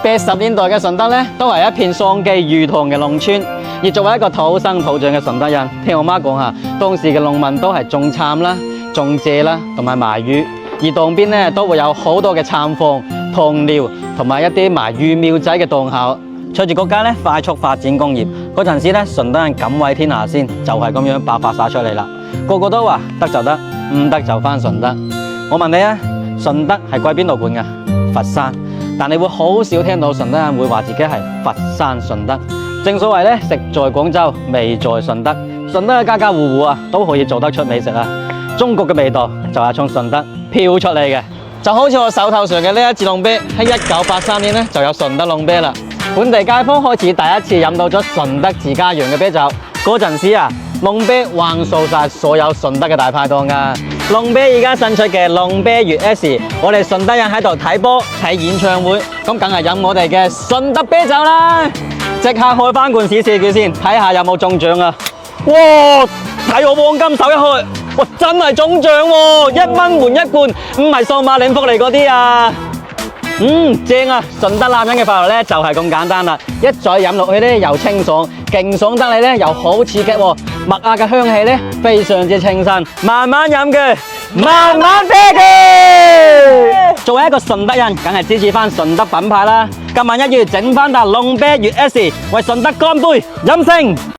80年代嘅順德咧，都係一片桑基魚塘嘅農村。而作為一個土生土長嘅順德人，聽我媽講下，當時嘅農民都係種杉啦、種蔗啦，同埋賣魚。而塘邊咧都會有好多嘅杉房、塘寮同埋一啲賣魚苗仔嘅檔口。隨住國家咧快速發展工業，嗰陣時咧順德人敢為天下先，就係咁樣爆發晒出嚟啦。個個都話得就得，唔得就返順德。我問你啊，順德係歸邊度管㗎？佛山。但你會好少聽到順德人會話自己係佛山順德。正所謂咧，食在廣州，味在順德。順德嘅家家戶戶啊，都可以做得出美食啊。中國嘅味道就係從順德飄出嚟嘅。就好似我手頭上嘅呢一支龍啤，喺1983年咧就有順德龍啤啦。本地街坊開始第一次飲到咗順德自家釀嘅啤酒。嗰陣時啊，龍啤橫掃晒所有順德嘅大排檔㗎。龍啤而家新出嘅龍啤粵 S， 我哋順德人喺度睇波睇演唱會，咁梗係飲我哋嘅順德啤酒啦！即刻開翻罐試試佢先，睇下有冇中獎啊！哇！睇我黃金手一開，哇！真係中獎喎！1蚊換一罐，唔係數碼領福利嗰啲啊！正啊！順德男人嘅快樂咧就係咁簡單啦，一再飲落去咧又清爽，勁爽得嚟咧又好刺激喎，麥芽嘅香氣咧非常之清新，慢慢飲嘅，慢慢啤嘅。作為一個順德人，梗係支持翻順德品牌啦。今晚1月整翻笪龍啤粵 S， 為順德乾杯，飲勝！